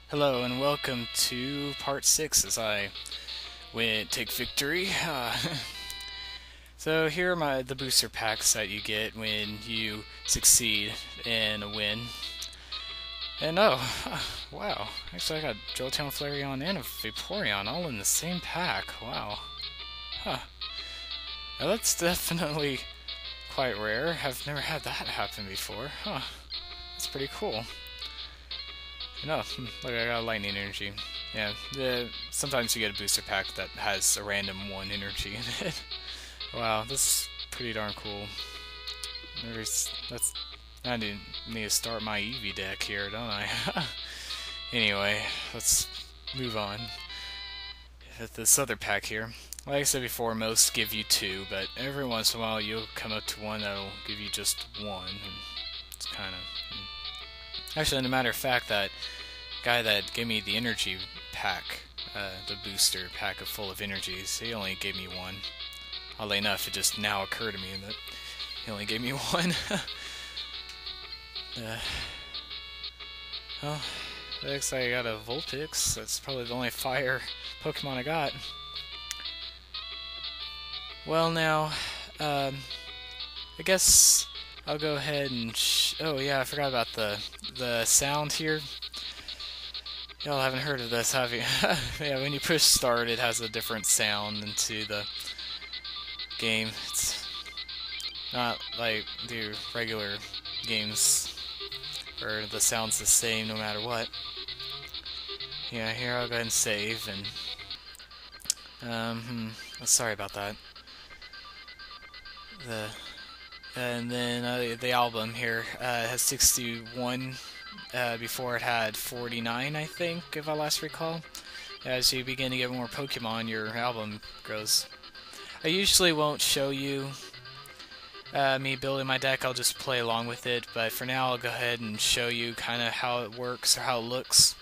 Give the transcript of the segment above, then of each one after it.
Hello and welcome to part 6 as I take victory. So here are the booster packs that you get when you succeed in a win. And oh, wow, actually I got Jolteon, Flareon, and a Vaporeon all in the same pack. Wow. Huh. Now that's definitely quite rare. I've never had that happen before. Huh. That's pretty cool. No, look, I got a lightning energy. Yeah, sometimes you get a booster pack that has a random one energy in it. Wow, this is pretty darn cool. That's I need to start my Eevee deck here, don't I? Anyway, let's move on. This other pack here. Like I said before, most give you two, but every once in a while you'll come up to one that'll give you just one. And it's kind of... Actually, in a matter of fact, that guy that gave me the energy pack, the booster pack full of energies, he only gave me one. Oddly enough, it just now occurred to me that he only gave me one. Well, looks like I got a Vulpix. That's probably the only fire Pokemon I got. Well, now, I guess I'll go ahead and... oh, yeah, I forgot about the sound here. Y'all haven't heard of this, have you? Yeah, when you push start, it has a different sound into the game. It's not like the regular games, where the sound's the same no matter what. Yeah, here I'll go ahead and save, and sorry about that. And then the album here has 61. Before it had 49, I think, if I last recall. As you begin to get more Pokemon, your album grows. I usually won't show you me building my deck, I'll just play along with it, but for now I'll go ahead and show you kind of how it works or how it looks.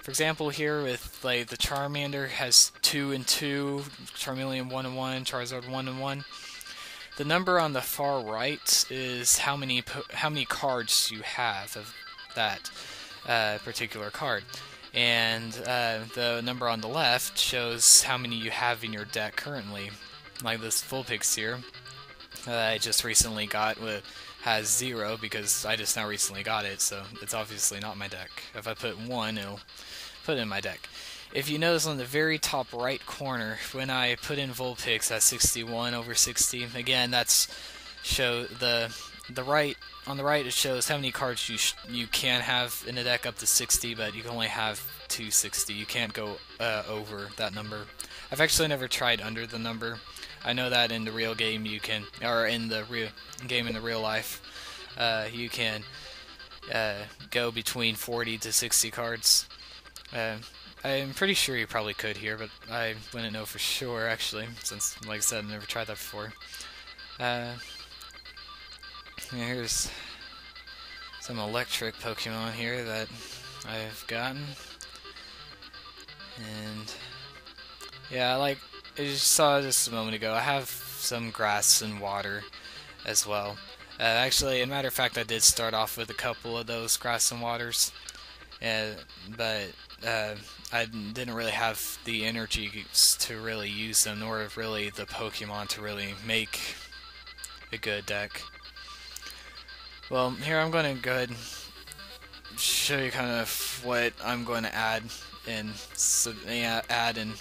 For example, here with like the Charmander has 2 and 2, Charmeleon 1 and 1, Charizard 1 and 1. The number on the far right is how many cards you have of that particular card, and the number on the left shows how many you have in your deck currently. Like this Vulpix here that I just recently got has 0 because I just now recently got it, so it's obviously not my deck. If I put 1, it'll put it in my deck. If you notice on the very top right corner, when I put in Vulpix at 61 over 60, again that's on the right it shows how many cards you can have in a deck up to 60, but you can only have 260. You can't go over that number. I've actually never tried under the number. I know that in the real game you can, or in the real game in the real life, you can go between 40 to 60 cards. I'm pretty sure you probably could here, but I wouldn't know for sure actually, since like I said, I've never tried that before. Here's some electric Pokemon here that I've gotten. And yeah, like I just saw just a moment ago, I have some grass and water as well. Actually, as a matter of fact, I did start off with a couple of those grass and waters, but I didn't really have the energy to really use them, nor really the Pokemon to really make a good deck. Well, here I'm going to go ahead and show you kind of what I'm going to add and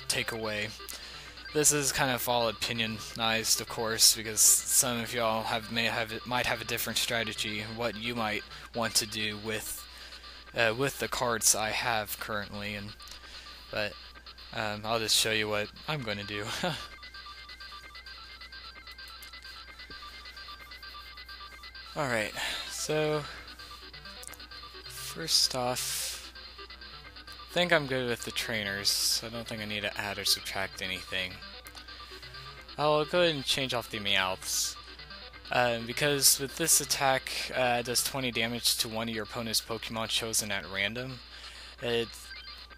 take away. This is kind of all opinionized, of course, because some of y'all might have a different strategy, what you might want to do with the cards I have currently, but I'll just show you what I'm going to do. Alright, so first off, I think I'm good with the trainers. I don't think I need to add or subtract anything. I'll go ahead and change off the Meowths. Because with this attack, it does 20 damage to one of your opponent's Pokemon chosen at random. It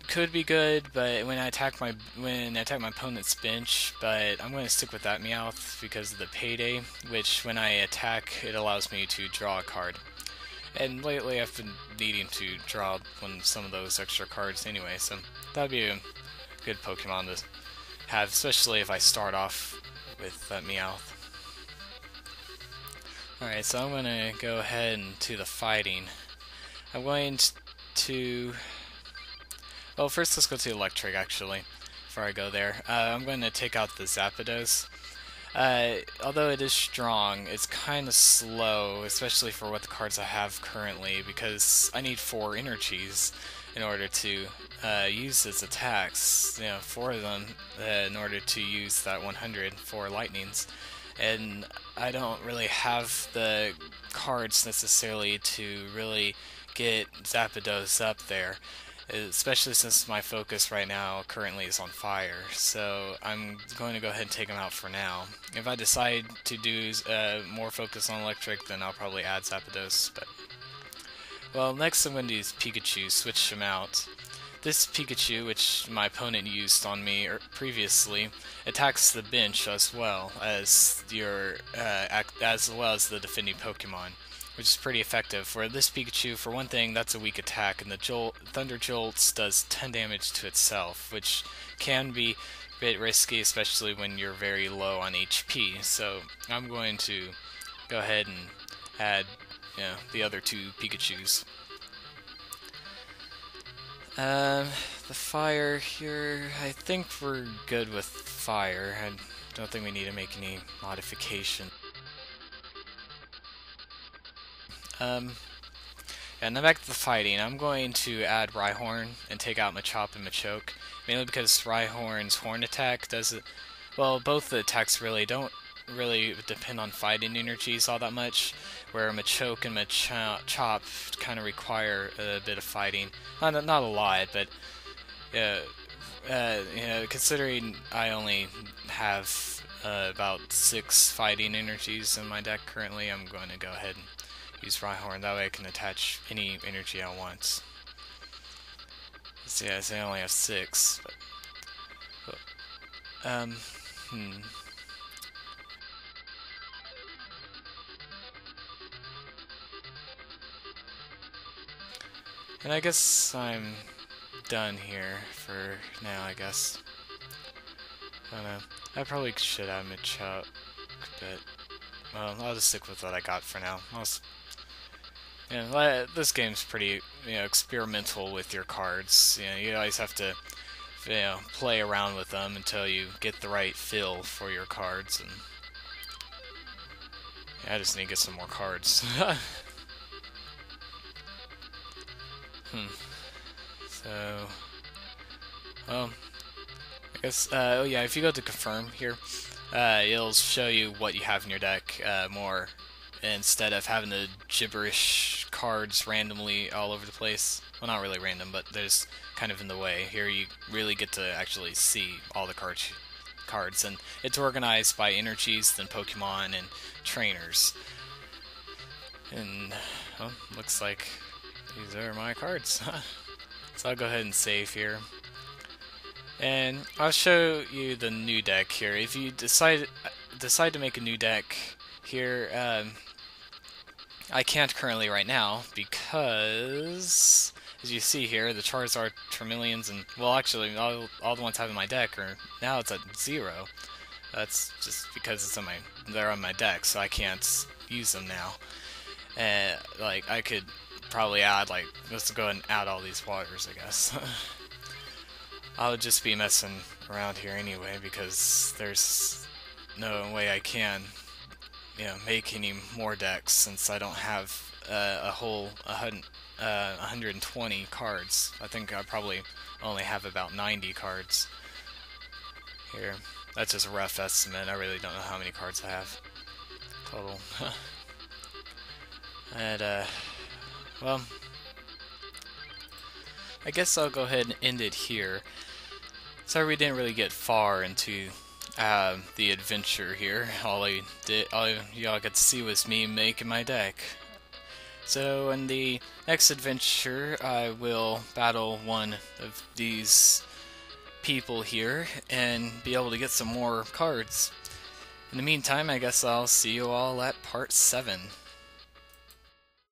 could be good, but when I attack my opponent's bench, but I'm going to stick with that Meowth because of the payday, which when I attack, it allows me to draw a card. And lately I've been needing to draw some of those extra cards anyway, so that'd be a good Pokemon to have, especially if I start off with Meowth. Alright, so I'm gonna go ahead and to the fighting. I'm going to... Well, first let's go to electric, actually, before I go there. I'm going to take out the Zapdos. Although it is strong, it's kind of slow, especially for what the cards I have currently, because I need 4 energies in order to use its attacks, 4 of them, in order to use that 100 for lightnings. And I don't really have the cards necessarily to really get Zapdos up there, especially since my focus right now currently is on fire, so I'm going to go ahead and take them out for now. If I decide to do more focus on electric, then I'll probably add Zapdos. But well, next I'm going to use Pikachu, switch him out. This Pikachu, which my opponent used on me previously, attacks the bench as well as the defending Pokemon, which is pretty effective. For this Pikachu, for one thing, that's a weak attack, and the Thunder Jolts does 10 damage to itself, which can be a bit risky, especially when you're very low on HP. So I'm going to go ahead and add the other 2 Pikachus. The fire here, I think we're good with fire. I don't think we need to make any modification. And then back to the fighting. I'm going to add Rhyhorn and take out Machop and Machoke, mainly because Rhyhorn's horn attack does it. Well, both the attacks really don't depend on fighting energies all that much, where Machoke and Machop kind of require a bit of fighting. Not a lot, but considering I only have about 6 fighting energies in my deck currently, I'm going to go ahead and use Rhyhorn. That way I can attach any energy I want. So yeah, so I only have 6. But, And I guess I'm done here for now, I guess. I don't know. I probably should have Machop, but well, I'll just stick with what I got for now. This game's pretty, experimental with your cards. You always have to, play around with them until you get the right feel for your cards. And I just need to get some more cards. So, well, I guess, oh yeah, if you go to confirm here, it'll show you what you have in your deck more, instead of having the gibberish cards randomly all over the place. Well, not really random, but there's kind of in the way. Here you really get to actually see all the cards, and it's organized by energies, then Pokemon, and trainers. And, well, looks like these are my cards. So I'll go ahead and save here. And I'll show you the new deck here. If you decide to make a new deck here, I can't currently right now because, as you see here, the Charizard, Charmeleons, and, well, actually, all the ones I have in my deck are now it's at 0. That's just because they're on my deck, so I can't use them now. And I could probably add, let's go and add all these waters, I guess. I'll just be messing around here anyway, because there's no way I can, make any more decks, since I don't have a whole 120 cards. I think I probably only have about 90 cards here. That's just a rough estimate. I really don't know how many cards I have total. And, well, I guess I'll go ahead and end it here. Sorry we didn't really get far into the adventure here. All y'all got to see was me making my deck. So in the next adventure, I will battle one of these people here and be able to get some more cards. In the meantime, I guess I'll see you all at part 7.